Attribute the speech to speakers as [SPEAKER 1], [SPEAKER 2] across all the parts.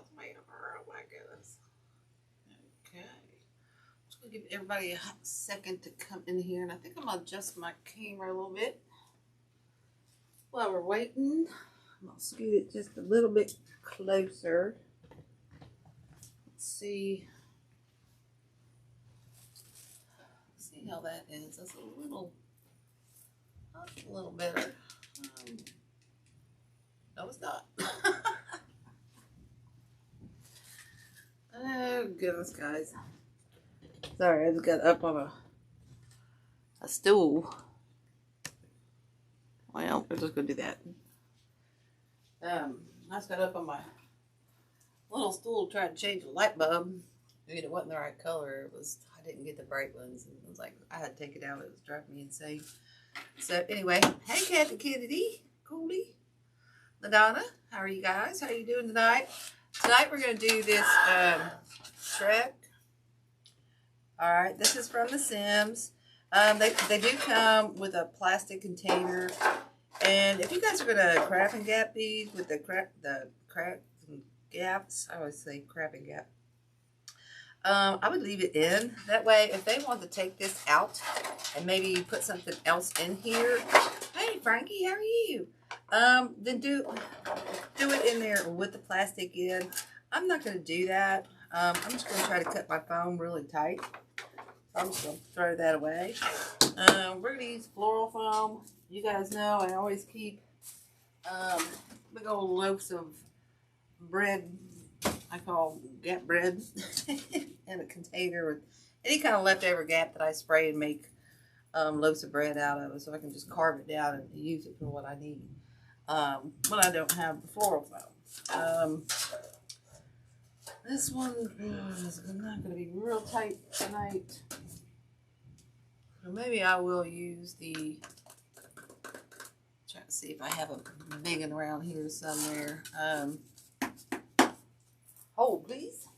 [SPEAKER 1] mouth made of her. Oh my goodness. Okay. I'm just going to give everybody a second to come in here. And I think I'm going to adjust my camera a little bit. While we're waiting, I'm going to scoot it just a little bit closer. Let's see how that is. That's a little better. No, it's not. Oh goodness, guys. Sorry, I just got up on a stool. Well, we're just gonna do that. I just got up on my little stool to try to change the light bulb. I mean, it wasn't the right color. I didn't get the bright ones. And it was like, I had to take it out. It was driving me insane. So anyway, hey Kathy Kennedy, Cooley, LaDonna, how are you guys? How are you doing tonight? Tonight we're going to do this Shrek. Alright, this is from The Sims. They do come with a plastic container. And if you guys are going to crap and gap these with the cracks and gaps, I always say crap and gap. I would leave it in. That way, if they want to take this out and maybe put something else in here. Hey, Frankie, how are you? Then do it in there with the plastic in. I'm not going to do that. I'm just going to try to cut my foam really tight. I'm just going to throw that away. We're going to use floral foam. You guys know I always keep big old loaves of bread. I call gap bread in a container with any kind of leftover gap that I spray and make loaves of bread out of it, so I can just carve it down and use it for what I need when I don't have the floral foam. This one is not going to be real tight tonight, so maybe I will use the, try to see if I have a big one around here somewhere. Hold, please.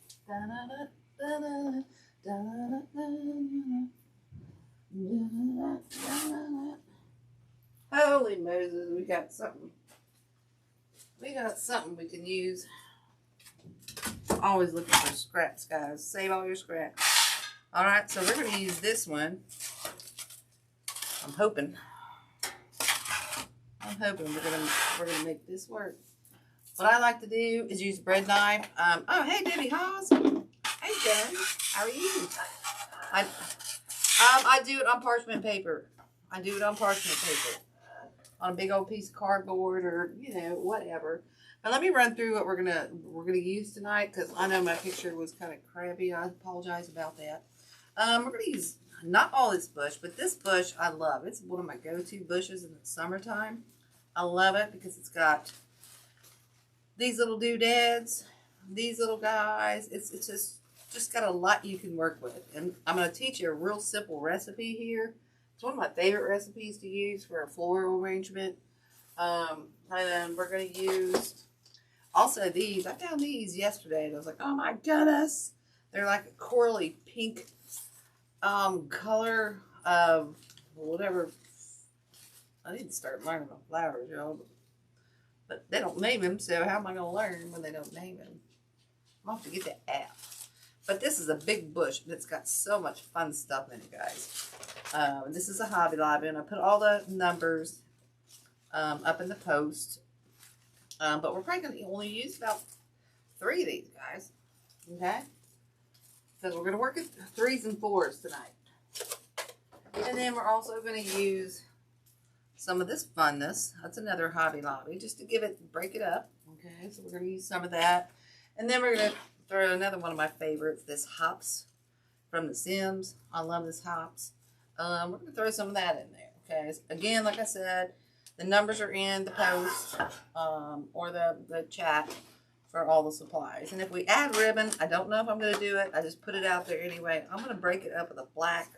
[SPEAKER 1] Holy Moses, we got something. We got something we can use. Always looking for scraps, guys. Save all your scraps. Alright, so we're going to use this one. I'm hoping we're gonna make this work. What I like to do is use a bread knife. Oh, hey, Debbie Haas. Hey, Jen. How are you? I do it on parchment paper. On a big old piece of cardboard or, you know, whatever. Now, let me run through what we're gonna use tonight, because I know my picture was kind of crabby. I apologize about that. We're gonna use not all this bush, but this bush I love. It's one of my go-to bushes in the summertime. I love it because it's got these little doodads, these little guys. It's just got a lot you can work with. And I'm going to teach you a real simple recipe here. It's one of my favorite recipes to use for a floral arrangement. And then we're going to use also these. I found these yesterday and I was like, oh my goodness. They're like a corally pink color of whatever. I need to start learning about flowers, y'all. But they don't name them, so how am I going to learn when they don't name them? I'll have to get the app. But this is a big bush, and it's got so much fun stuff in it, guys. This is a Hobby Lobby, and I put all the numbers up in the post. But we're probably going to only use about 3 of these, guys. Okay? Because we're going to work at 3s and 4s tonight. And then we're also going to use some of this funness. That's another Hobby Lobby, just to break it up. Okay, so we're going to use some of that. And then we're going to throw another one of my favorites, this hops from The Sims. I love this hops. We're going to throw some of that in there. Okay, so again, like I said, the numbers are in the post or the chat for all the supplies. And if we add ribbon, I don't know if I'm going to do it. I just put it out there anyway. I'm going to break it up with a black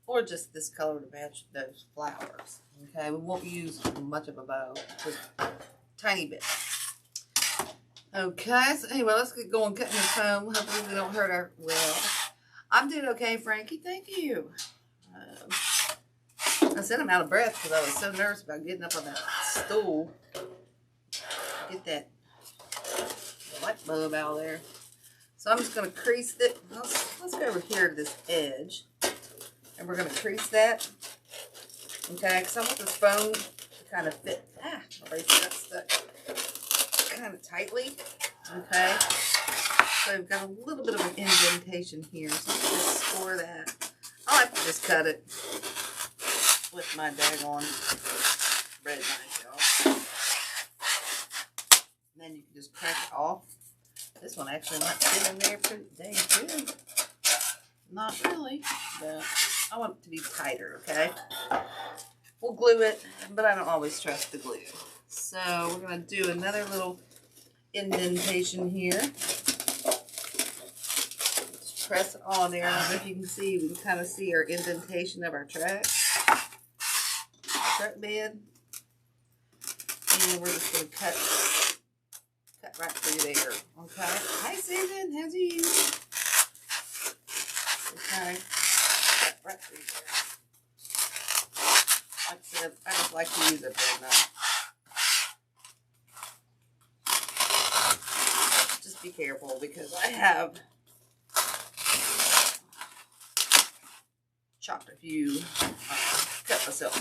[SPEAKER 1] or just this color to match those flowers. Okay, we won't use much of a bow, just a tiny bit. Okay, so anyway, let's get going cutting this foam. Hopefully we don't hurt our well. I'm doing okay, Frankie. Thank you. I said I'm out of breath because I was so nervous about getting up on that stool. Get that light bulb out of there. So I'm just going to crease it. Let's go over here to this edge. And we're going to crease that. Okay, because I want this foam to kind of fit. My bracelet got stuck kind of tightly. Okay. So I've got a little bit of an indentation here. So let's just score that. I like to just cut it with my daggone bread knife, y'all. And then you can just crack it off. This one actually might fit in there pretty dang good. Not really, but I want it to be tighter, okay? We'll glue it, but I don't always trust the glue. So we're going to do another little indentation here. Just press it on there. I don't know if you can see, we can kind of see our indentation of our truck bed. And we're just going to cut right through there, okay? Hi, Susan, how's you? Okay, cut right through there. Like I said, I just like to use a bread knife. Just be careful because I have chopped a few, cut myself.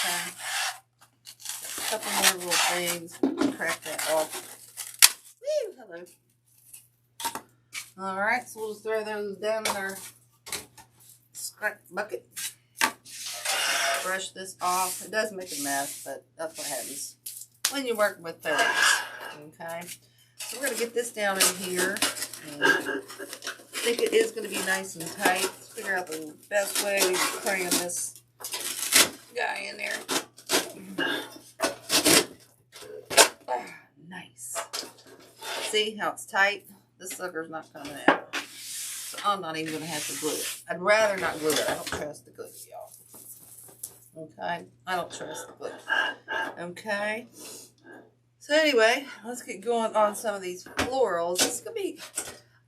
[SPEAKER 1] Okay. A couple more little things. Crack that off. Woo! Hello. Alright, so we'll just throw those down in our scrap bucket. Brush this off. It does make a mess, but that's what happens when you're working with feathers. Okay. So we're going to get this down in here. And I think it is going to be nice and tight. Let's figure out the best way to cram this guy in there. Nice. See how it's tight? This sucker's not coming out. So I'm not even going to have to glue it. I'd rather not glue it. I don't trust the glue, y'all. Okay? I don't trust the glue. Okay? So anyway, let's get going on some of these florals. This is going to be,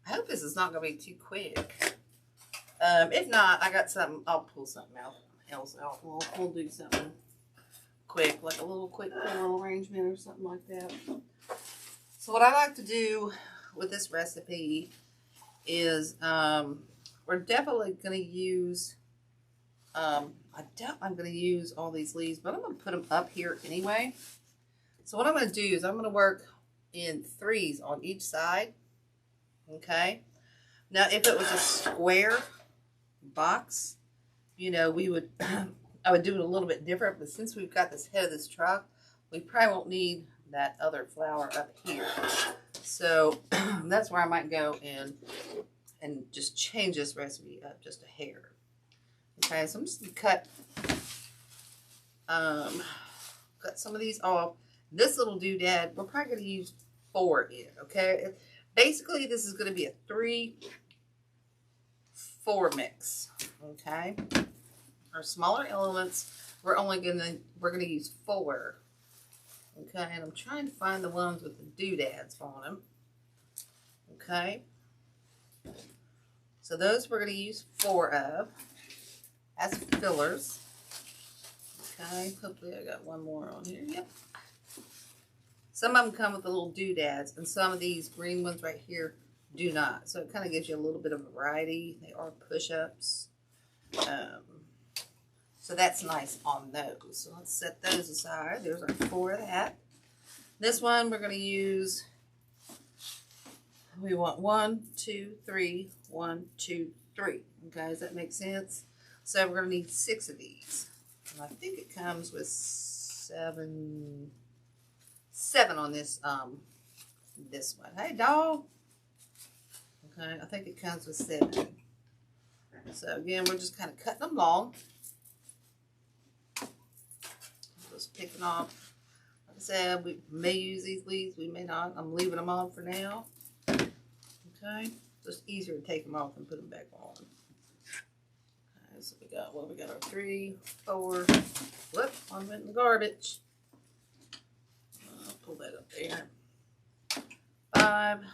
[SPEAKER 1] I hope this is not going to be too quick. If not, I got something, I'll pull something else out. We'll do something quick, like a little quick floral arrangement or something like that. So what I like to do with this recipe is we're definitely going to use, I'm going to use all these leaves, but I'm going to put them up here anyway. So what I'm going to do is I'm going to work in threes on each side. Okay. Now, if it was a square box, you know, we would, I would do it a little bit different, but since we've got this head of this truck, we probably won't need that other flower up here. So that's where I might go and just change this recipe up just a hair. Okay, so I'm just going to cut some of these off. This little doodad, we're probably going to use 4 in, okay? Basically, this is going to be a 3-4 mix, okay? Our smaller elements, we're going to use 4. Okay, and I'm trying to find the ones with the doodads on them. Okay. So those we're going to use 4 of as fillers. Okay, hopefully I got one more on here. Yep. Some of them come with the little doodads, and some of these green ones right here do not. So it kind of gives you a little bit of variety. They are push-ups. So that's nice on those. So let's set those aside. There's our 4 of that. This one we're going to use, we want 1, 2, 3, 1, 2, 3. Okay, does that make sense? So we're going to need 6 of these. And I think it comes with 7 on this this one. Hey, dog. Okay, I think it comes with 7. So again, we're just kind of cutting them long. Just picking off. Like I said, we may use these leaves, we may not. I'm leaving them on for now. Okay, just easier to take them off and put them back on. Okay, so we got what? We got our 3, 4. Whoop, one went in the garbage. I'll pull that up there. 5.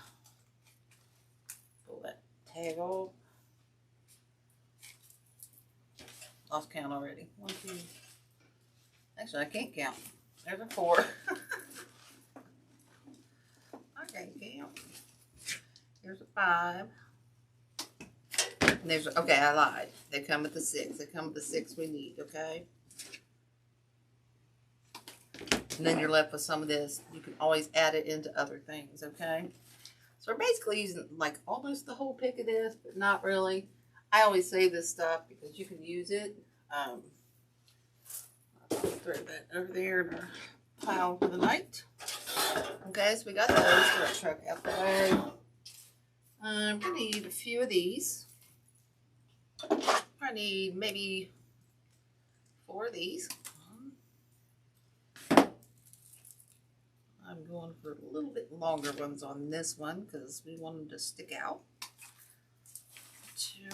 [SPEAKER 1] Pull that tag off. Lost count already. 1, 2. Actually, I can't count. There's a 4. 5. And there's, okay, I lied. They come with the 6. They come with the 6 we need, okay? And then you're left with some of this. You can always add it into other things, okay? So we're basically using like almost the whole pick of this, but not really. I always save this stuff because you can use it. I'll throw that over there in our pile for the night. Okay, so we got those. We're gonna truck out the way. I'm gonna need a few of these. I need maybe 4 of these. I'm going for a little bit longer ones on this one because we want them to stick out. 2.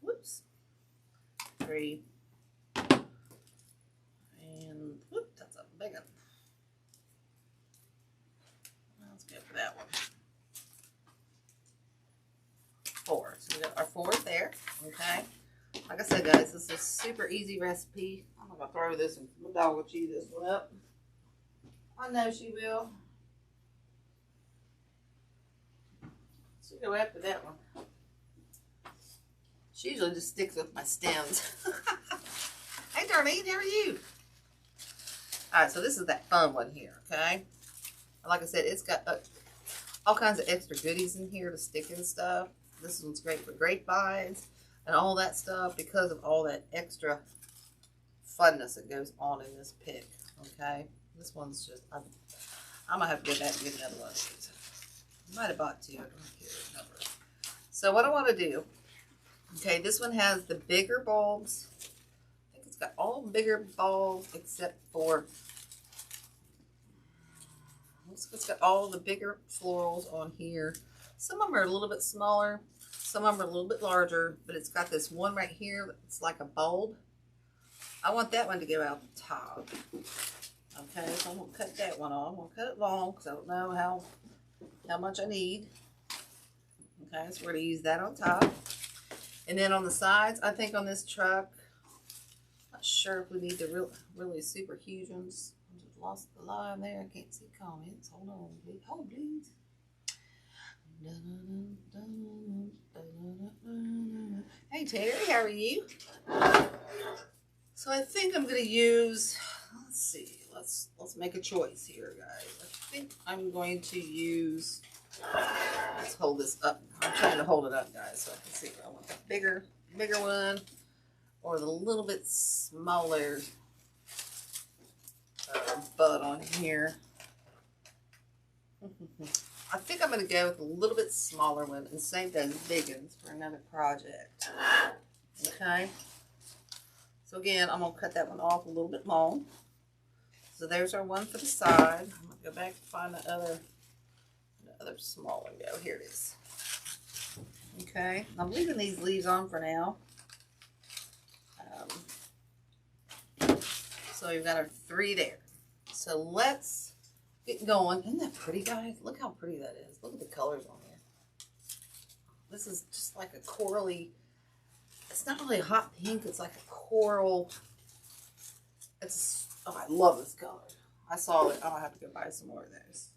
[SPEAKER 1] Whoops. 3. And whoop, that's a big one. Let's go for that one. 4. So we got our 4th there. Okay. Like I said, guys, this is a super easy recipe. I'm not gonna throw this, and my dog will chew this one up. I know she will. So go after that one. She usually just sticks with my stems. Hey, Darlene, how are you? All right, so this is that fun one here, okay? Like I said, it's got all kinds of extra goodies in here to stick in stuff. This one's great for grapevines and all that stuff because of all that extra funness that goes on in this pick, okay? This one's just, I'm going to have to go back and get another one of these. I might have bought 2. I don't remember. So what I want to do, okay, this one has the bigger bulbs. I think it's got all bigger bulbs except for, it's got all the bigger florals on here. Some of them are a little bit smaller. Some of them are a little bit larger, but it's got this one right here that's like a bulb. I want that one to go out the top. Okay, so I'm going to cut that one off. I'm going to cut it long because I don't know how much I need. Okay, so we're going to use that on top. And then on the sides, I think on this truck, not sure if we need the really super huge ones. I just lost the line there. I can't see comments. Hold on, please. Hold, please. Hey Terry, how are you? So I think I'm going to use, let's see, let's make a choice here, guys. I think I'm going to use, let's hold this up. I'm trying to hold it up, guys, so I can see. I want the bigger one or the little bit smaller bud on here. I think I'm going to go with a little bit smaller one and save those big ones for another project. Okay. So again, I'm going to cut that one off a little bit long. So there's our one for the side. I'm going to go back and find the other small one. Go. Here it is. Okay. I'm leaving these leaves on for now. So we've got our 3 there. So let's get going. Isn't that pretty, guys? Look how pretty that is. Look at the colors on here. This is just like a corally. It's not really a hot pink. It's like a coral. Oh, I love this color. I saw it. I'm going to have to go buy some more of those.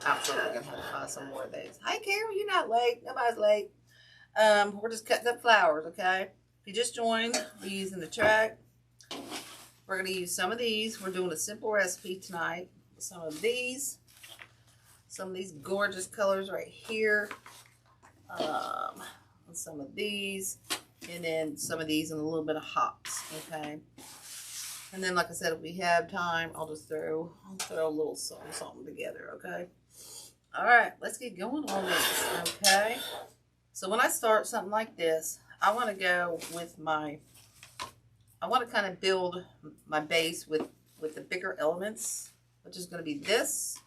[SPEAKER 1] Absolutely going to have to buy some more of those. Hi, Carol. You're not late. Nobody's late. We're just cutting up flowers, okay? If you just joined, we're using the track. We're going to use some of these. We're doing a simple recipe tonight. Some of these gorgeous colors right here, and some of these, and then some of these and a little bit of hops, okay? And then, like I said, if we have time, I'll throw a little something together, okay? All right, let's get going on this, okay? So when I start something like this, I want to go with I want to kind of build my base with the bigger elements, which is going to be this,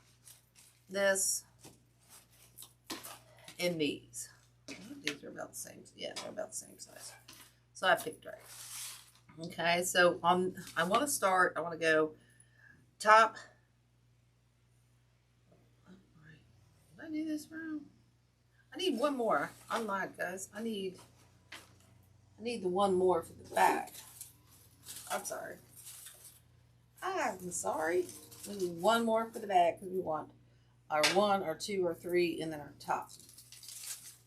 [SPEAKER 1] and these. These are about the same. Yeah, they're about the same size. So I picked right. Okay, so I want to start. I want to go top. Did I do this wrong? I need one more. I'm lying, guys. I need the one more for the back. I'm sorry. I'm sorry. We need one more for the back because we want our 1 or 2 or 3 and then our top.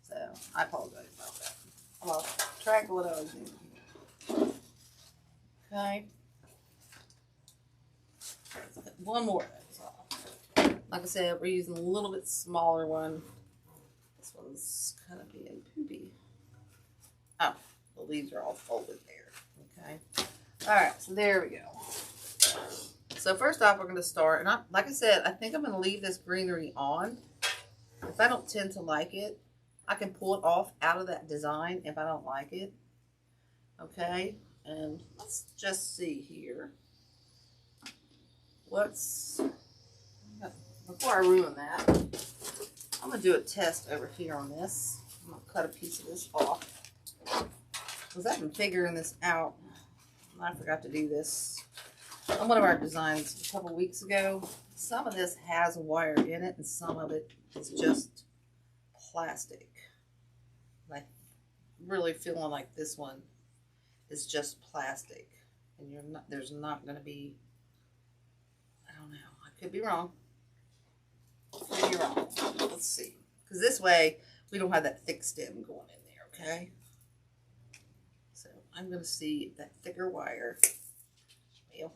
[SPEAKER 1] So I apologize about that. I lost track of what I was doing. Okay. One more. That's all. Like I said, we're using a little bit smaller one. This one's kind of being poopy. Oh, the leaves are all folded there. Okay. All right. So there we go. So first off, we're going to start, and like I said, I think I'm going to leave this greenery on. If I don't tend to like it, I can pull it off out of that design if I don't like it. Okay, and let's just see here. Before I ruin that, I'm going to do a test over here on this. I'm going to cut a piece of this off. Because I've been figuring this out. I forgot to do this on one of our designs a couple weeks ago. Some of this has a wire in it and some of it is just plastic. I'm really feeling like this one is just plastic, and there's not going to be, I don't know, I could be wrong. Could be wrong. Let's see, because this way we don't have that thick stem going in there. Okay, so I'm going to see if that thicker wire, well,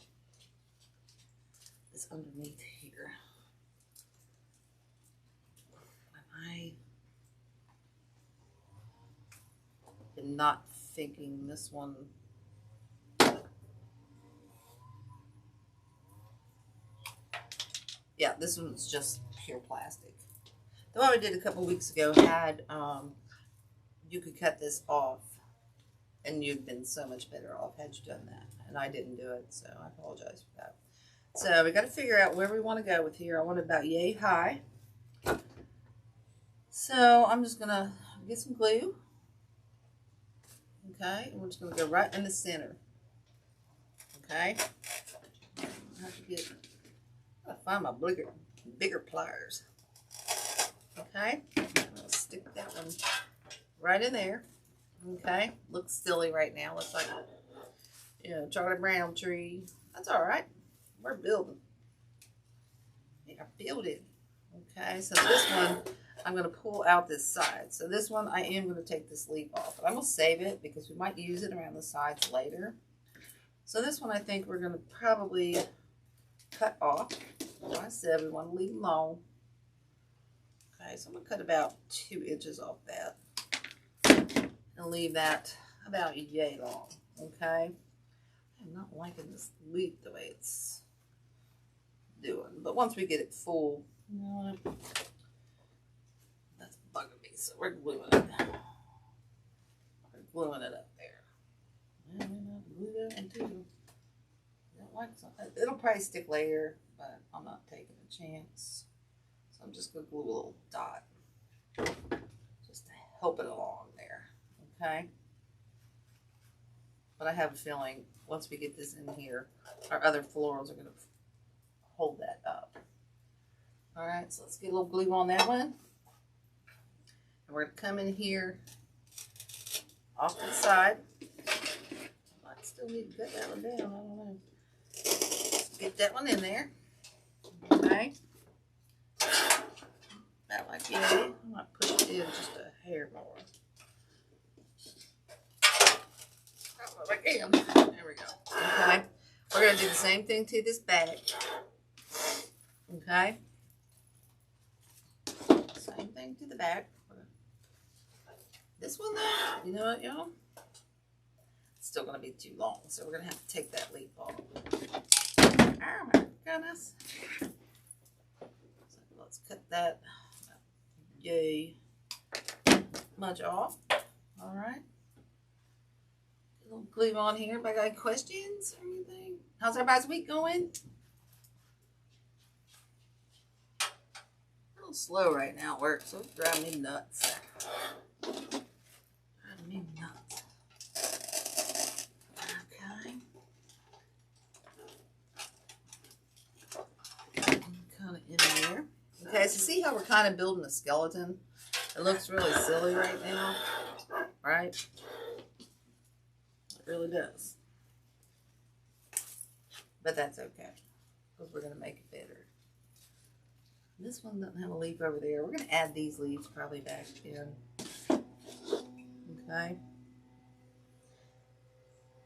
[SPEAKER 1] is underneath here. I'm not thinking this one. Yeah, this one's just pure plastic. The one we did a couple weeks ago had, you could cut this off and you'd been so much better off had you done that. And I didn't do it, so I apologize for that. So we got to figure out where we want to go with here. I want it about yay high. So I'm just going to get some glue. Okay, and we're just going to go right in the center. Okay. I have to find my bigger pliers. Okay, I'm going to stick that one right in there. Okay, looks silly right now. Looks like, Charlie Brown tree. That's all right. We're building. We are building. Okay, so this one, I'm going to pull out this side. So this one, I am going to take this leaf off. But I'm going to save it because we might use it around the sides later. So this one, I think we're going to probably cut off. Like I said, we want to leave them long. Okay, so I'm going to cut about 2 inches off that. And leave that about yay long. Okay. I'm not liking this leaf the way it's doing. But once we get it full, you know what? That's bugging me. So we're gluing it. We're gluing it up there. And we're not glue that one too. Don't like something. It'll probably stick later, but I'm not taking a chance. So I'm just going to glue a little dot. Just to help it along there. Okay. But I have a feeling once we get this in here, our other florals are going to hold that up. All right, so let's get a little glue on that one. And we're going to come in here off to the side. I still need to cut that one down. I don't know. Get that one in there. Okay. About like yay. I might push it in just a hair more. I can. There we go. Okay. We're going to do the same thing to this back. Okay. Same thing to the back. This one though, you know what, y'all? It's still going to be too long, so we're going to have to take that leaf off. Oh my goodness. So let's cut that yay much off. All right. Little glue on here. Anybody got any questions or anything? How's everybody's week going? A little slow right now at work, so it's driving me nuts. Driving me nuts. Okay. Kind of in there. Okay, so see how we're kind of building a skeleton? It looks really silly right now, right? It really does. But that's okay. because we're going to make it better. This one doesn't have a leaf over there. We're going to add these leaves probably back in. Okay.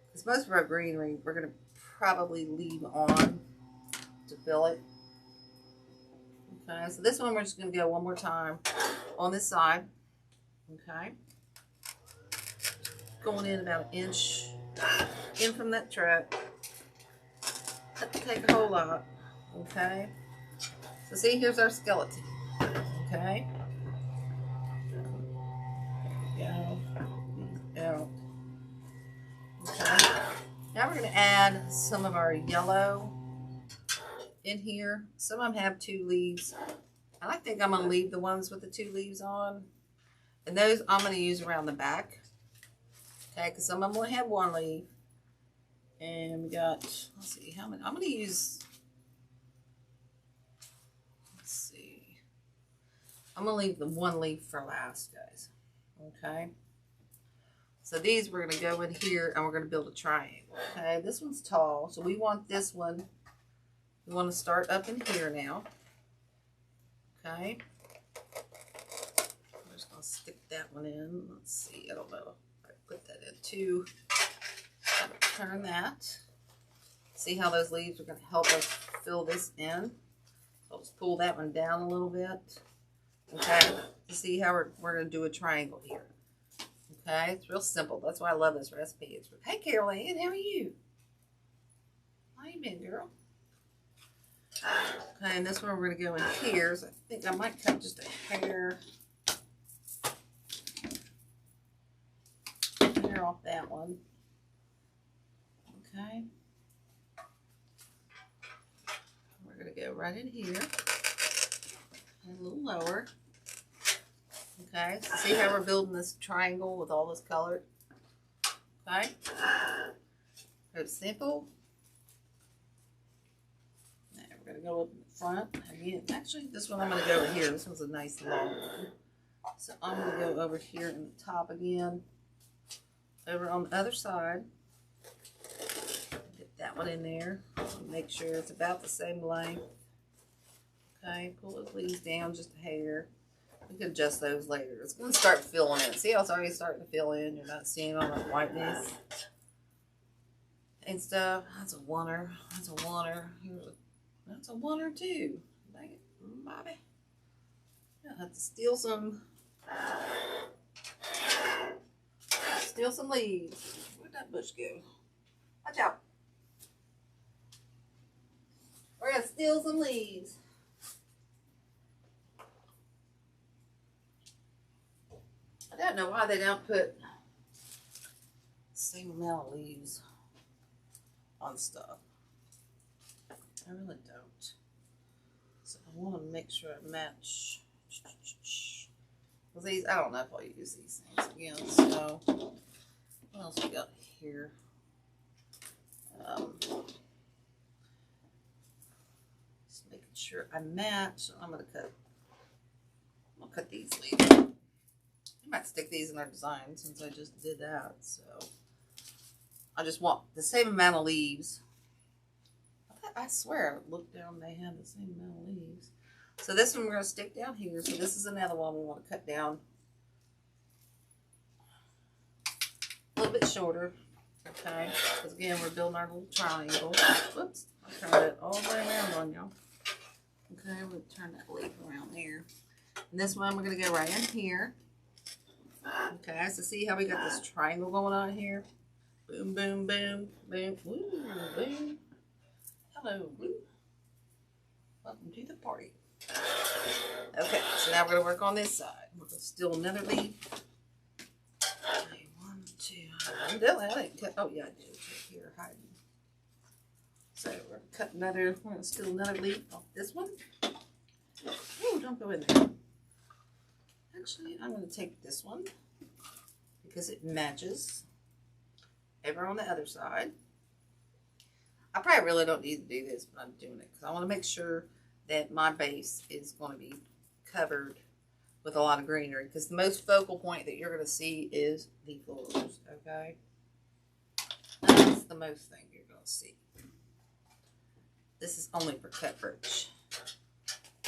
[SPEAKER 1] Because most of our greenery we're going to probably leave on to fill it. Okay, so this one we're just going to go one more time on this side. Okay. Going in about an inch in from that truck. Doesn't take a whole lot. Okay. So see, here's our skeleton. Okay. There we go. Okay. Now we're going to add some of our yellow in here. Some of them have 2 leaves. I think I'm going to leave the ones with the 2 leaves on. And those I'm going to use around the back. Okay, because some of them only have 1 leaf. And we got, let's see, how many? I'm going to use, let's see. I'm going to leave the 1 leaf for last, guys. Okay. So these we're going to go in here and we're going to build a triangle. Okay, this one's tall. So we want this one. We want to start up in here now. Okay. I'm just going to stick that one in. Let's see. I don't know if I put that in too. Turn that. See how those leaves are going to help us fill this in. So I'll just pull that one down a little bit. Okay. To see how we're going to do a triangle here. Okay. It's real simple. That's why I love this recipe. It's, hey, Carol Ann, how are you? How you been, girl? Okay, and this one we're going to go in here. So I think I might cut just a hair off that one. Okay. We're going to go right in here. And a little lower. Okay, so see how we're building this triangle with all this color? Okay. Go simple. We're going to go up in the front again. Actually, this one I'm going to go over here. This one's a nice long one. So I'm going to go over here in the top again. Over on the other side. Get that one in there. Make sure it's about the same length. Okay, pull those leaves down just a hair. We can adjust those later. It's going to start filling in. See how it's already starting to fill in? You're not seeing all that whiteness and stuff. That's a oneer. That's a oneer. That's a 1 or 2. Dang it, Bobby. I'll have to steal some leaves. Where'd that bush go? Watch out. We're going to steal some leaves. I don't know why they don't put the same amount of leaves on stuff. I really don't. So I want to make sure I match. Well, these, I don't know if I'll use these things again. So what else we got here? Just making sure I match. I'm gonna cut these leaves. I might stick these in our design since I just did that. So I just want the same amount of leaves. I swear, I looked down, they had the same amount of leaves. So this one we're going to stick down here. So this is another one we want to cut down a little bit shorter. Okay, because again, we're building our little triangle. Whoops, I turned it all the way around on y'all. Okay, we'll turn that leaf around there. And this one we're going to go right in here. Okay, so see how we got this triangle going on here? Boom, boom, boom, boom, woo, boom. Hello, Blue. Welcome to the party. Okay, so now we're going to work on this side. We're going to steal another leaf. Okay, 1, 2. I didn't cut. Oh, yeah, I did. Right here, hiding. So we're going to cut another. We're going to steal another leaf off this one. Oh, don't go in there. Actually, I'm going to take this one because it matches over on the other side. I probably really don't need to do this, but I'm doing it because I want to make sure that my base is going to be covered with a lot of greenery, because the most focal point that you're going to see is the flowers, okay? That's the most thing you're going to see. this is only for coverage.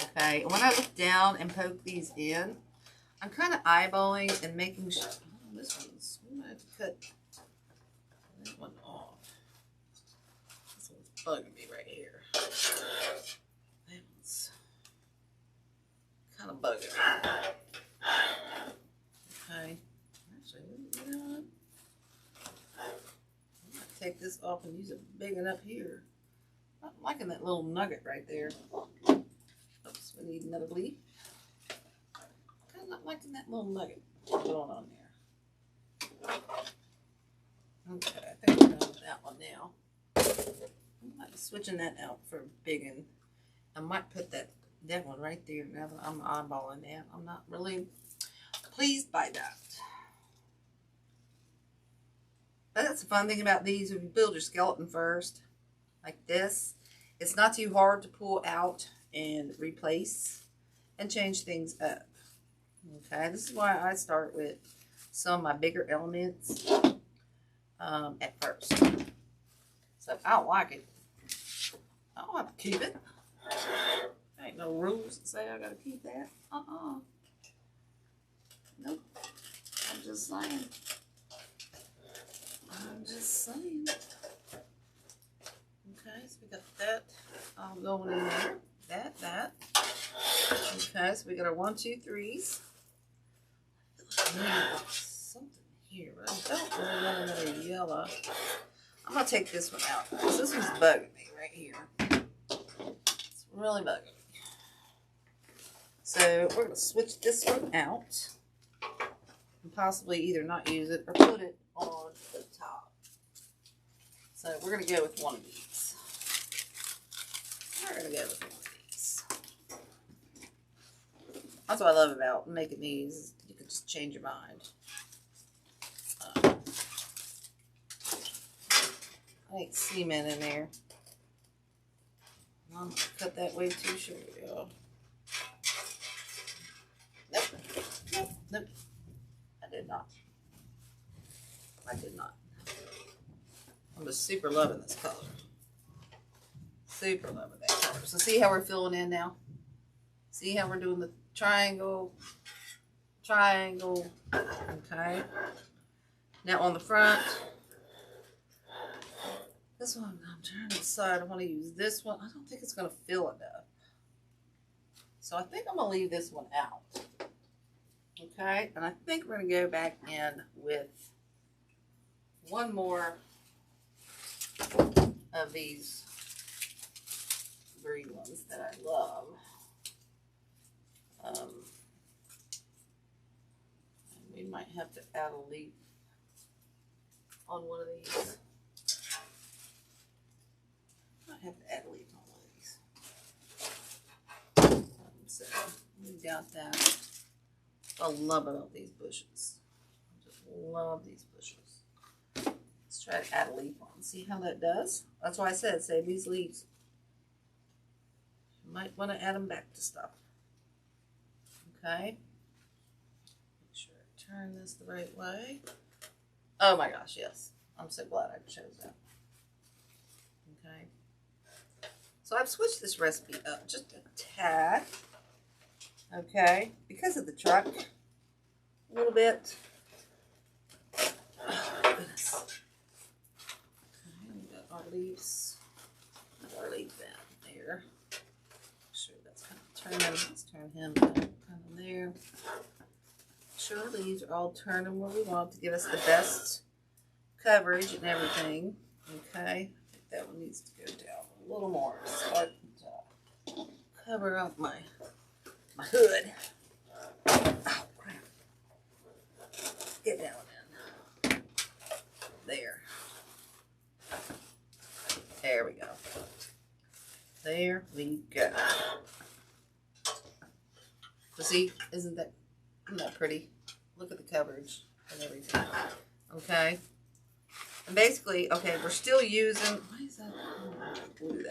[SPEAKER 1] Okay, and when I look down and poke these in, I'm kind of eyeballing and making sure. Oh, this one's, I'm gonna have to cut that one off. This one's bugging me right here. That one's kind of bugging me. Okay, actually, you know what? I'm gonna take this off and use it big enough here. I'm liking that little nugget right there. Oops, we need another bleed. Kind of not liking that little nugget going on there. Okay, I think we're done with that one now. I might be switching that out for big, and I might put that one right there. Now that I'm eyeballing that, I'm not really pleased by that. But that's the fun thing about these. If you build your skeleton first, like this, it's not too hard to pull out and replace and change things up. Okay, this is why I start with some of my bigger elements at first. So if I don't like it, I don't have to keep it. There ain't no rules that say I gotta keep that. Nope. I'm just saying. Okay, so we got that all going in there. That. Okay, so we got our 1, 2, 3s. Something here, but I don't really want another yellow. I'm gonna take this one out, guys. This one's bugging me right here. It's really bugging me. So we're gonna switch this one out and possibly either not use it or put it on the top. So we're gonna go with one of these. We're gonna go with one of these. That's what I love about making these. You can just change your mind. I ain't cement in there. I'm gonna cut that way too short, y'all. Nope. I did not. I'm just super loving this color. Super loving that color. So see how we're filling in now? See how we're doing the triangle? Okay. Now on the front, this one, I'm trying to decide. I want to use this one. I don't think it's going to fill enough. So I think I'm going to leave this one out. Okay. And I think we're going to go back in with one more of these green ones that I love. We might have to add a leaf on one of these. Might have to add a leaf on one of these. So we got that. I love about these bushes. I just love these bushes. Let's try to add a leaf on. See how that does? That's why I said save these leaves. You might want to add them back to stuff. Okay. Make sure I turn this the right way. Oh my gosh, yes. I'm so glad I chose that. Okay. So I've switched this recipe up just a tad. Okay. Because of the truck. A little bit. Oh, goodness. Okay, we got our leaves. Got our leaf in there. Make sure that's kind of turning. Let's turn him kind of there. Make sure our leaves are all turning where we want to give us the best coverage and everything. Okay. I think that one needs to go down a little more. Start to cover up my hood. Oh, crap. Get down in. There. There we go. There we go. So see, isn't that pretty? Look at the coverage and everything. Okay. And basically, okay, we're still using, why is that? Do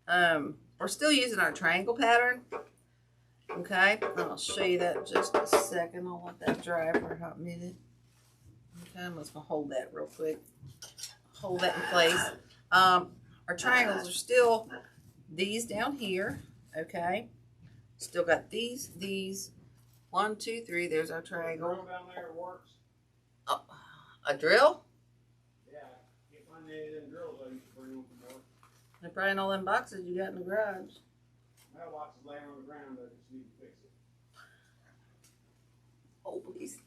[SPEAKER 1] that. We're still using our triangle pattern. Okay. And I'll show you that in just a second. I'll let that dry for a hot minute. Okay, I'm just gonna hold that real quick. Hold that in place. Our our triangles are still these down here, okay? Still got these. 1, 2, 3. There's our triangle.
[SPEAKER 2] Drill down there works.
[SPEAKER 1] Oh, a drill?
[SPEAKER 2] Yeah, can't find any of them drills I used to bring home from work.
[SPEAKER 1] They're probably in all them boxes you got in the garage.
[SPEAKER 2] Mailbox is laying on the ground. I just need to fix it.
[SPEAKER 1] Oh, please.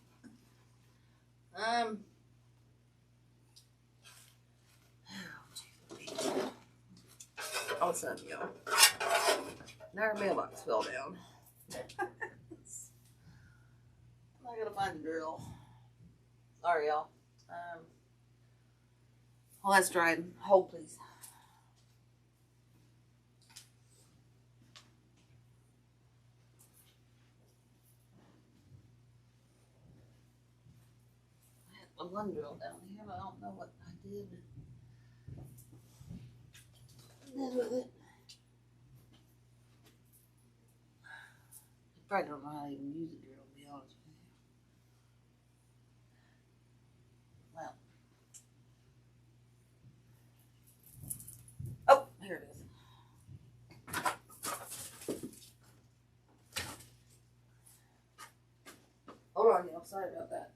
[SPEAKER 1] All of a sudden, y'all. Now our mailbox fell down. I gotta find a drill. Sorry, y'all. Oh, that's drying. Hold, please. I had the one drill down here, but I don't know what I did. With it. I probably don't know how to even use a drill, to be honest with you. Well. Oh, here it is. Hold on, y'all. Sorry about that.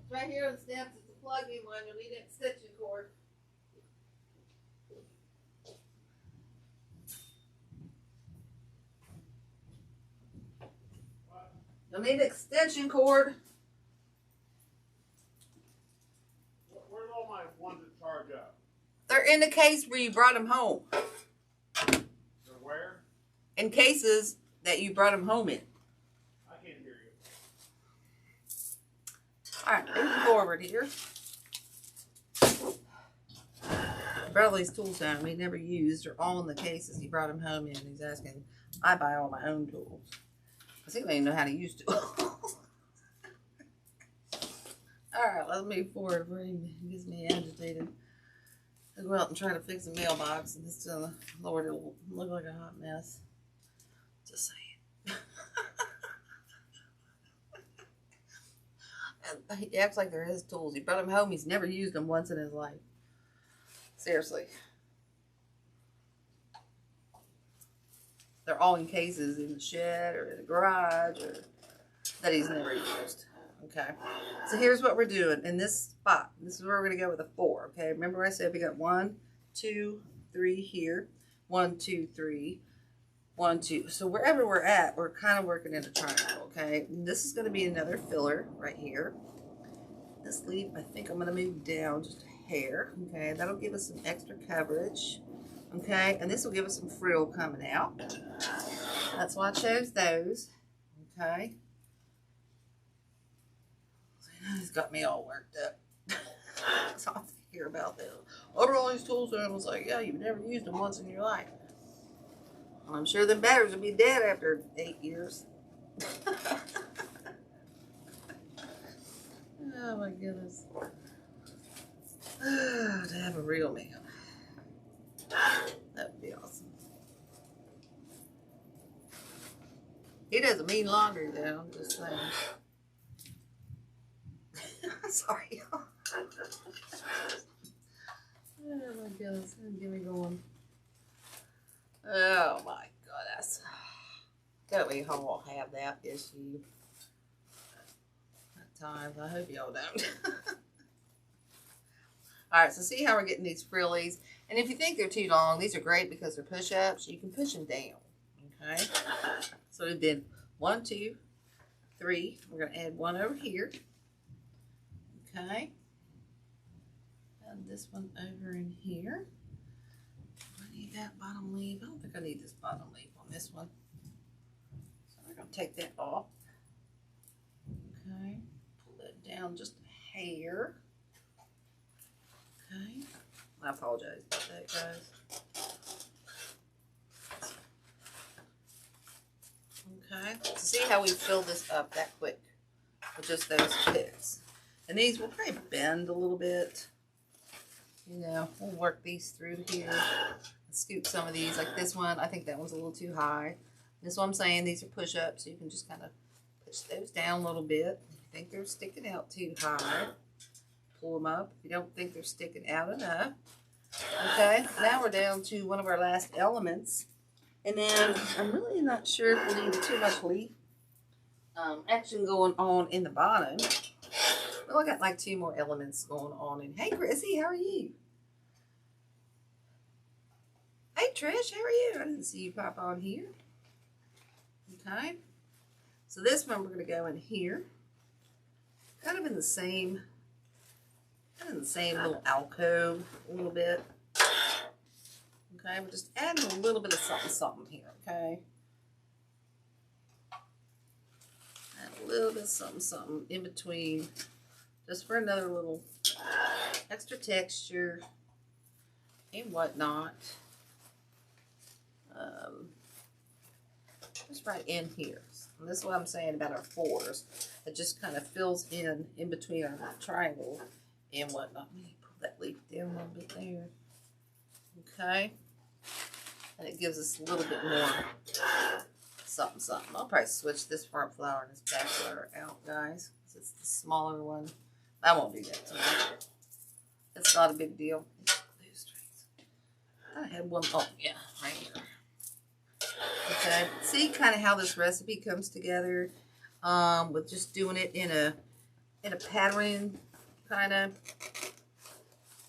[SPEAKER 1] Right here on the steps is the plug-in one. You'll need an extension cord.
[SPEAKER 2] What?
[SPEAKER 1] You'll need an extension cord.
[SPEAKER 2] Where's all my ones that charge up?
[SPEAKER 1] They're in the case where you brought them home.
[SPEAKER 2] They're where?
[SPEAKER 1] In cases that you brought them home in.
[SPEAKER 2] I can't hear you.
[SPEAKER 1] All right, moving forward here. Brought all these tools down we never used. They're all in the cases. He brought them home in. He's asking, I buy all my own tools. Because he don't even know how to use tools. All right, let's move forward before he gets me agitated. I go out and try to fix the mailbox, and this, Lord, it'll look like a hot mess. Just saying. And he acts like they're his tools. He brought them home. He's never used them once in his life. Seriously. They're all in cases in the shed or in the garage or that he's never used. Okay. So here's what we're doing in this spot. This is where we're going to go with a 4. Okay. Remember I said we got 1, 2, 3 here. 1, 2, 3. 1, 2. So wherever we're at, we're kind of working in a triangle. Okay. And this is going to be another filler right here. This leaf, I think I'm going to move down just a hair. Okay. That'll give us some extra coverage. Okay. And this will give us some frill coming out. That's why I chose those. Okay. He's got me all worked up. So I have to hear about that. What are all these tools? And I was like, yeah, you've never used them once in your life. Well, I'm sure them batteries will be dead after 8 years. Oh my goodness. To have a real meal. That would be awesome. He doesn't mean laundry though, I'm just saying. Sorry. Oh my goodness, get me going. Oh my goodness. Don't we all have that issue at times? I hope y'all don't. Alright, so see how we're getting these frillies. And if you think they're too long, these are great because they're push-ups. You can push them down. Okay? So we've done 1, 2, 3. We're going to add 1 over here. Okay, and this one over in here. I need that bottom leaf. I don't think I need this bottom leaf on this one. So we're going to take that off. Okay, pull that down just a hair. Okay, I apologize about that, guys. Okay, so see how we fill this up that quick with just those picks. And these will probably bend a little bit. You know, we'll work these through here. Scoop some of these, like this one. I think that one's a little too high. That's what I'm saying. These are push-ups. So you can just kind of push those down a little bit. If you think they're sticking out too high, pull them up. If you don't think they're sticking out enough. Okay, now we're down to one of our last elements. And then I'm really not sure if we need too much leaf action going on in the bottom. Well, I got like 2 more elements going on. And hey, Chrissy, how are you? Hey, Trish, how are you? I didn't see you pop on here. Okay, so this one we're going to go in here, kind of in the same little alcove a little bit. Okay, we're just adding a little bit of something here, okay? Add a little bit of something in between, just for another little extra texture and whatnot. Just right in here. And this is what I'm saying about our 4s. It just kind of fills in between our triangle and whatnot. Let me pull that leaf down a little bit there. Okay. And it gives us a little bit more something. I'll probably switch this front flower and this back flower out, guys, because it's the smaller one. I won't do that tonight. It's not a big deal. I had one. Oh, yeah, right here. Okay, see kind of how this recipe comes together with just doing it in a pattern, kind of,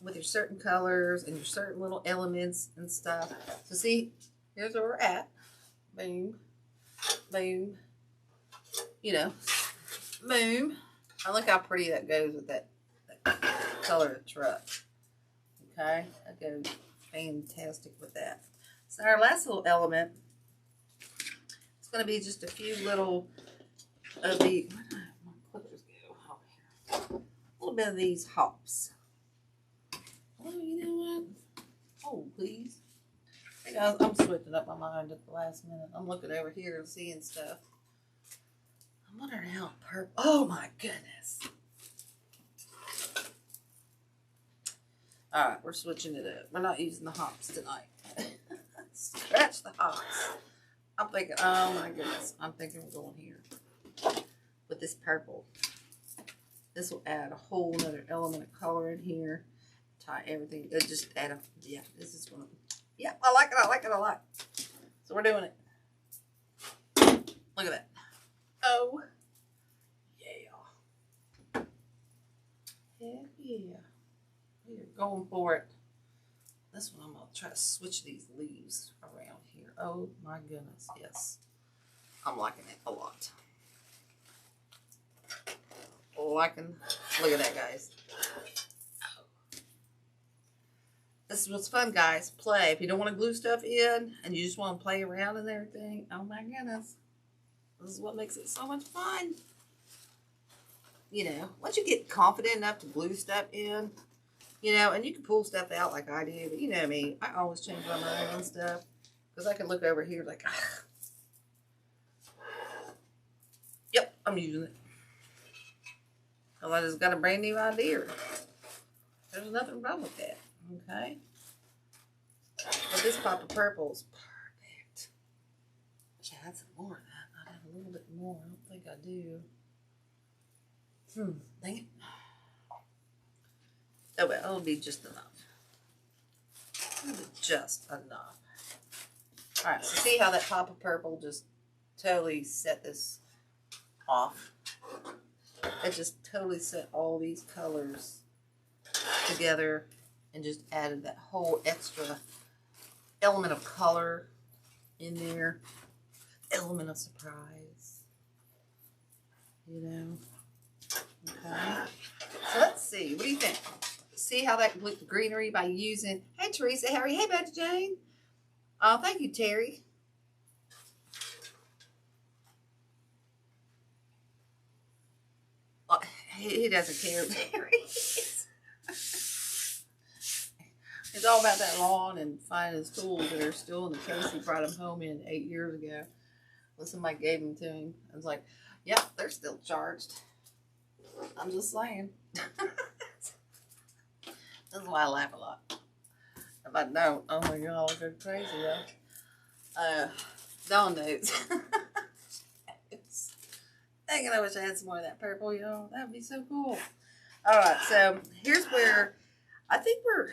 [SPEAKER 1] with your certain colors and your certain little elements and stuff. So see, here's where we're at. Boom, boom, you know, boom. Oh, look how pretty that goes with that color of the truck. Okay, that goes fantastic with that. So our last little element, it's going to be just a few little of the, where did my clippers go? Oh, here. A little bit of these hops. Oh, you know what? Oh, please. Hey guys, I'm switching up my mind at the last minute. I'm looking over here and seeing stuff. I'm wondering how purple. Oh my goodness. Alright, we're switching it up. We're not using the hops tonight. Scratch the hops. I'm thinking, oh my goodness. I'm thinking we're going here with this purple. This will add a whole nother element of color in here. Tie everything. It just add a, yeah, this is one of them. Yeah, I like it. I like it a lot. So we're doing it. Look at that. Oh, yeah. Heck yeah. We're going for it. This one I'm going to try to switch these leaves around here. Oh my goodness, yes. I'm liking it a lot. Look at that, guys. This is what's fun, guys. Play. If you don't want to glue stuff in and you just want to play around and everything, oh my goodness. This is what makes it so much fun. You know, once you get confident enough to glue stuff in, you know, and you can pull stuff out like I do, but you know me, I always change my mind on stuff. Because I can look over here like, ah. Yep, I'm using it. Well, I just got a brand new idea. There's nothing wrong with that. Okay. But this pop of purple is perfect. Wish I had some more of that. I have a little bit more. I don't think I do. Dang it. Oh well, it'll be just enough. It'll be just enough. Alright, so see how that pop of purple just totally set this off? It just totally set all these colors together and just added that whole extra element of color in there. Element of surprise. You know? Okay. So let's see. What do you think? See how that greenery by using... Hey, Teresa. How are you? Hey, Betty Jane. Oh, thank you, Terry. Oh, he doesn't care, Terry. It's all about that lawn and finding his tools that are still in the case he brought them home in 8 years ago. When somebody gave them to him. I was like, yep, they're still charged. I'm just saying. That's why I laugh a lot. If I don't, oh my God, I'll go crazy though. Dawn knows. Dang it, I wish I had some more of that purple, y'all. That would be so cool. Alright, so here's where I think we're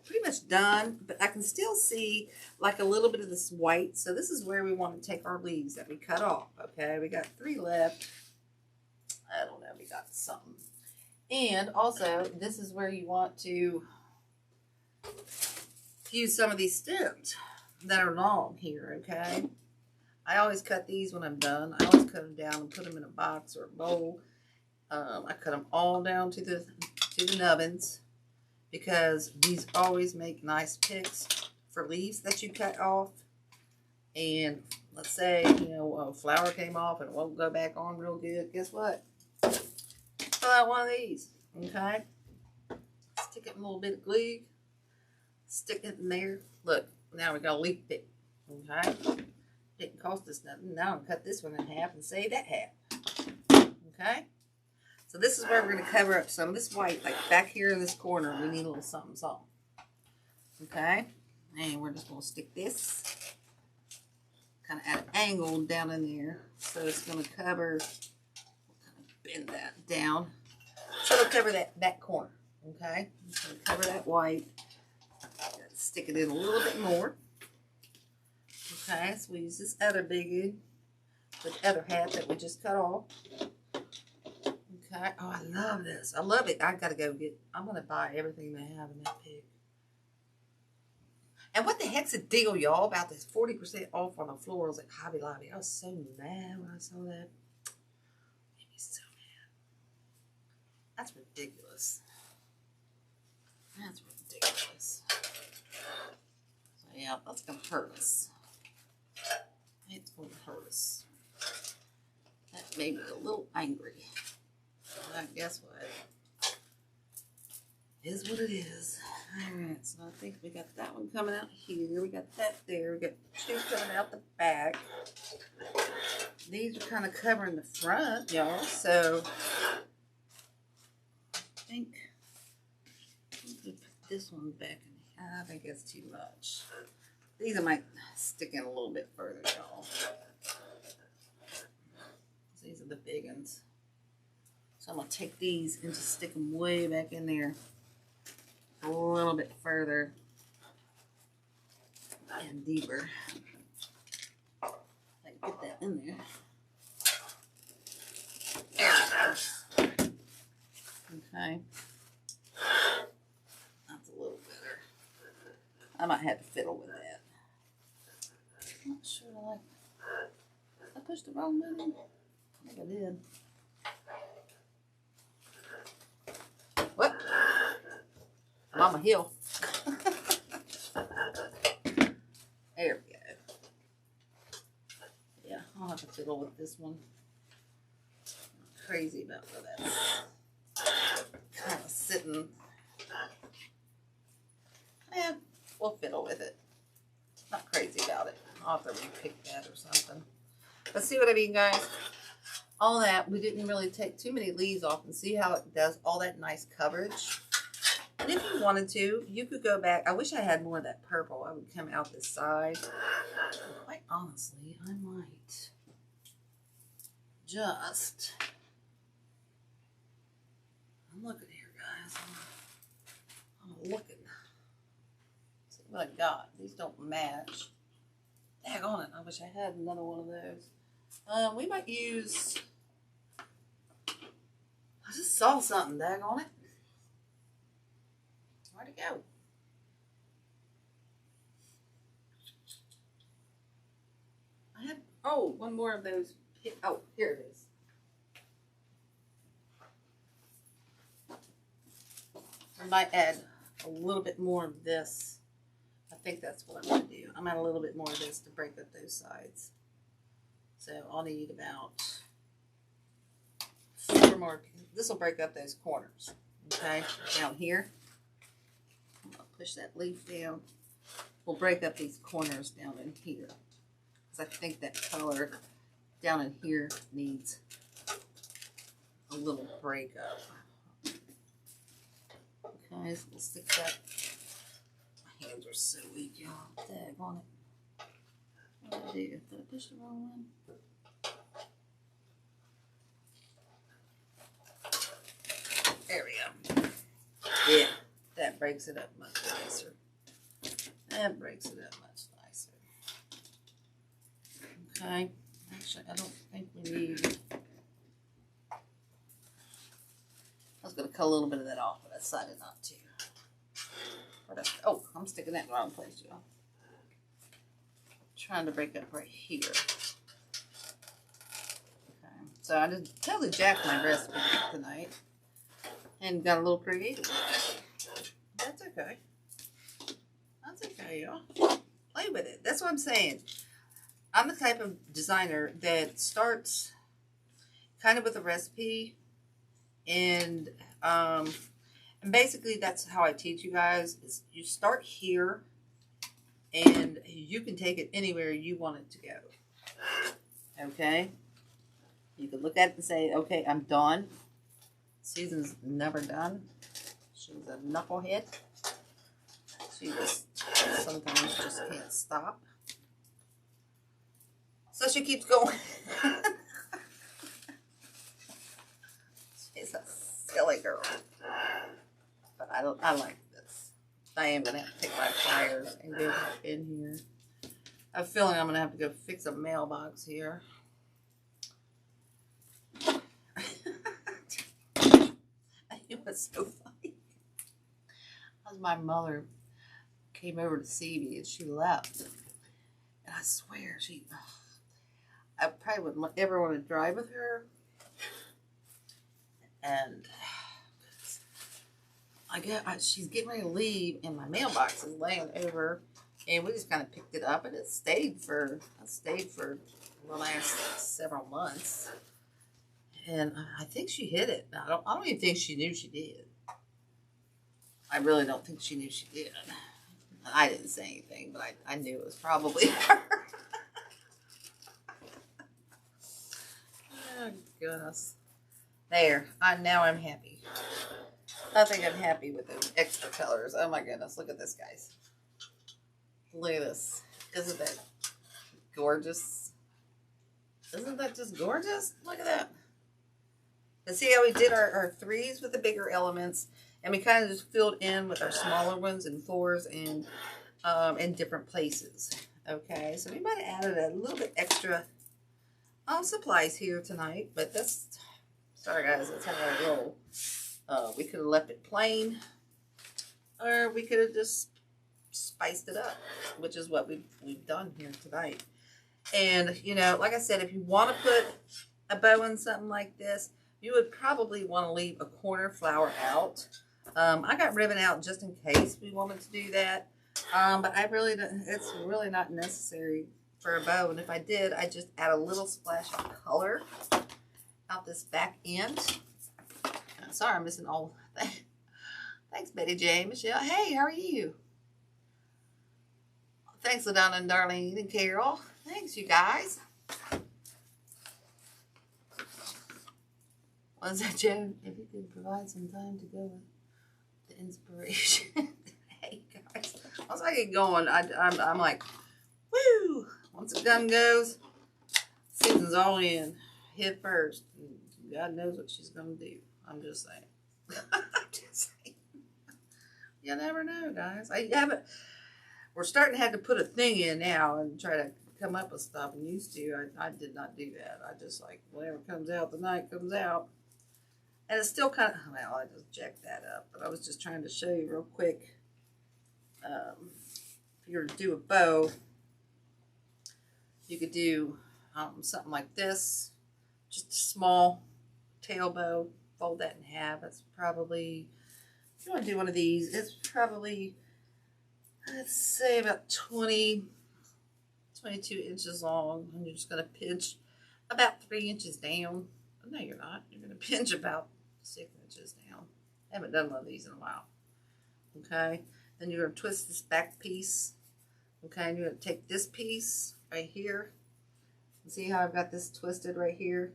[SPEAKER 1] pretty much done, but I can still see like a little bit of this white. So this is where we want to take our leaves that we cut off. Okay, we got 3 left. I don't know, we got something. And also, this is where you want to use some of these stems that are long here, okay? I always cut these when I'm done. I always cut them down and put them in a box or a bowl. I cut them all down to the nubbins because these always make nice picks for leaves that you cut off. And let's say, you know, a flower came off and it won't go back on real good. Guess what? Pull out one of these, okay? Stick it in a little bit of glue. Stick it in there. Look, now we got a leaf pick, okay? Didn't cost us nothing. Now I'm going to cut this one in half and save that half, okay? So this is where we're going to cover up some of this white, like back here in this corner. We need a little something, something, okay? And we're just going to stick this kind of at an angle down in there. So it's going to cover, bend that down. So it'll cover that corner, okay? It's going to cover that white. Stick it in a little bit more. Okay, so we use this other biggie with the other half that we just cut off. Okay, oh, I love this. I love it. I gotta go get, I'm going to buy everything they have in that pig. And what the heck's the deal, y'all, about this 40% off on the florals at Hobby Lobby? I was so mad when I saw that. Made me so mad. That's ridiculous. That's ridiculous. So yeah, that's going to hurt us. It's going to hurt us. That made me a little angry. But guess what? It is what it is. Alright, so I think we got that one coming out here. We got that there. We got 2 coming out the back. These are kind of covering the front, y'all. So I think we put this one back in. I think it's too much. These I might stick in a little bit further, y'all. These are the big ones. So I'm going to take these and just stick them way back in there. A little bit further. And deeper. I can get that in there. There we go. Okay. That's a little better. I might have to fiddle with that. I'm not sure I like that. I pushed the wrong button. I think I did. What? I'm on my heel. There we go. Yeah, I'll have to fiddle with this one. I'm crazy about where that's kind of sitting. Yeah, we'll fiddle with it. Not crazy about it. I'll have to re-pick that or something. But see what I mean, guys? All that, we didn't really take too many leaves off, and see how it does all that nice coverage. And if you wanted to, you could go back. I wish I had more of that purple. I would come out this side. And quite honestly, I might just, I'm looking here, guys. I'm looking. See what I got. These don't match. Daggone it. I wish I had another one of those. We might use, I just saw something, daggone it. Where'd it go? I had, oh, one more of those. Oh, here it is. I might add a little bit more of this. I think that's what I'm going to do. I'm add a little bit more of this to break up those sides. So I'll need about 4 more. This will break up those corners. Okay, down here. I'm going to push that leaf down. We'll break up these corners down in here. Because I think that color down in here needs a little breakup. Okay, so we'll stick that. My hands are so weak, y'all. Daggone it. What did I do? Did I push the wrong one? There we go. Yeah, that breaks it up much nicer. That breaks it up much nicer. Okay. Actually, I don't think we need. I was going to cut a little bit of that off, but I decided not to. Oh, I'm sticking that in the wrong place, y'all. Trying to break up right here. Okay. So I just totally jacked my recipe tonight. And got a little creative. That's okay. That's okay, y'all. Play with it. That's what I'm saying. I'm the type of designer that starts kind of with a recipe, and basically that's how I teach you guys. Is you start here, and you can take it anywhere you want it to go. Okay? You can look at it and say, okay, I'm done. Susan's never done. She's a knucklehead. She just sometimes just can't stop. So she keeps going. She's a silly girl. But I like this. I am gonna have to take my pliers and go in here. I have a feeling I'm gonna have to go fix a mailbox here. It was so funny. As my mother came over to see me and she left. And I swear I probably wouldn't ever want to drive with her. And she's getting ready to leave and my mailbox is laying over. And we just kind of picked it up and it stayed for the last several months. And I think she hit it. I don't even think she knew she did. I really don't think she knew she did. I didn't say anything, but I knew it was probably her. Oh, goodness. There. Now I'm happy. I think I'm happy with the extra colors. Oh, my goodness. Look at this, guys. Look at this. Isn't that gorgeous? Isn't that just gorgeous? Look at that. And see how we did our threes with the bigger elements, and we kind of just filled in with our smaller ones and fours and in different places. Okay, so we might have added a little bit extra supplies here tonight, but that's, sorry guys, that's how I roll. We could have left it plain, or we could have just spiced it up, which is what we've done here tonight. And, you know, like I said, if you want to put a bow on something like this, you would probably want to leave a corner flower out. I got ribbon out just in case we wanted to do that. But it's really not necessary for a bow. And if I did, I just add a little splash of color out this back end. Sorry, I'm missing all that. Thanks, Betty J. Michelle. Hey, how are you? Thanks, LaDonna and Darlene and Carol. Thanks, you guys. What is that, Joan? If you could provide some time to go with the inspiration. Hey, guys. Once I get going, I'm like, woo! Once the gun goes, Susan's all in. Head first. God knows what she's going to do. I'm just saying. I'm just saying. You never know, guys. We're starting to have to put a thing in now and try to come up with stuff. And used to, I did not do that. I just like, whatever comes out tonight comes out. And it's still kind of, well, I just jacked that up. But I was just trying to show you real quick. If you were to do a bow, you could do something like this. Just a small tail bow. Fold that in half. That's probably, if you want to do one of these, it's probably, let's say about 22 inches long. And you're just going to pinch about 3 inches down. No, you're not. You're going to pinch about 6 inches down. I haven't done one of these in a while. Okay. Then you're going to twist this back piece. Okay. And you're going to take this piece right here. And see how I've got this twisted right here?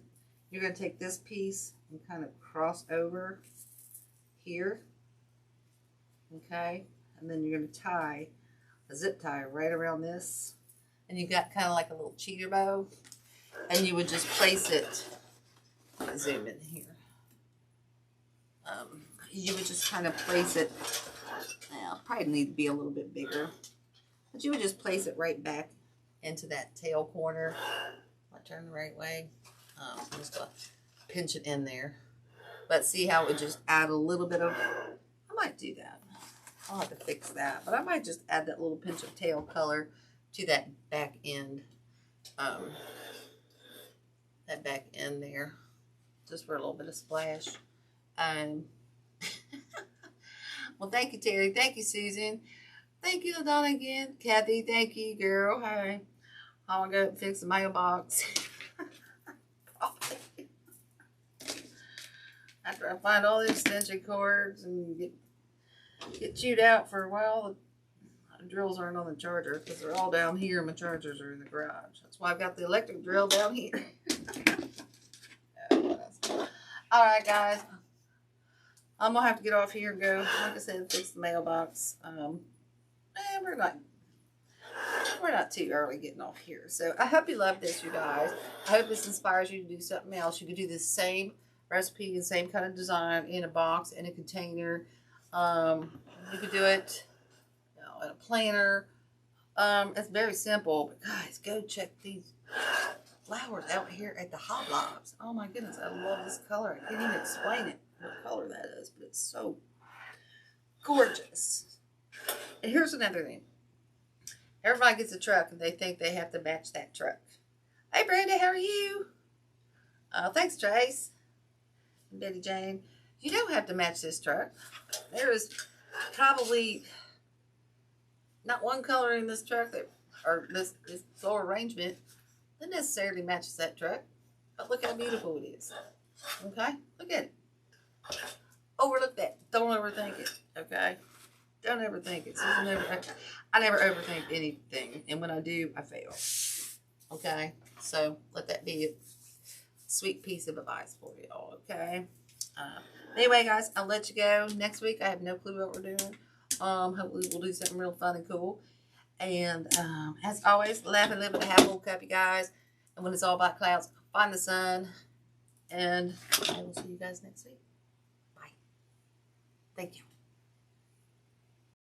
[SPEAKER 1] You're going to take this piece and kind of cross over here. Okay. And then you're going to tie a zip tie right around this. and you got kind of like a little cheater bow, and you would just place it. Let me zoom in here. You would just kind of place it. Well, probably need to be a little bit bigger, but you would just place it right back into that tail corner. I turn the right way. Just gonna pinch it in there. But see how it would just add a little bit of. I might do that. I'll have to fix that, but I might just add that little pinch of tail color to that back end. That back end there, just for a little bit of splash. Well, thank you, Terry. Thank you, Susan. Thank you, LaDonna again. Kathy, thank you, girl. Hey, I'm gonna go fix the mailbox. After I find all the extension cords and get chewed out for a while, the drills aren't on the charger because they're all down here and my chargers are in the garage. That's why I've got the electric drill down here. All right, guys. I'm going to have to get off here and go, like I said, fix the mailbox. We're not too early getting off here. So I hope you love this, you guys. I hope this inspires you to do something else. You can do this same recipe and same kind of design in a box, in a container. You could do it, you know, in a planner. It's very simple. But guys, go check these flowers out here at the Hot Lobs. Oh my goodness, I love this color. I can't even explain it, what color that is, but it's so gorgeous. And here's another thing. Everybody gets a truck and they think they have to match that truck. Hey Brenda, how are you? Thanks Trace and Betty Jane. You don't have to match this truck. There is probably not one color in this truck that, or this floral arrangement that necessarily matches that truck. But look how beautiful it is. Okay? Look at it. Overlook that. Don't overthink it. Okay? Don't overthink it. I never overthink anything. And when I do, I fail. Okay? So let that be a sweet piece of advice for you all. Okay? Anyway, guys, I'll let you go. Next week, I have no clue what we're doing. Hopefully, we'll do something real fun and cool. And as always, laugh and live with a half full cup, you guys. And when it's all black clouds, find the sun. And I will see you guys next week. Bye. Thank you.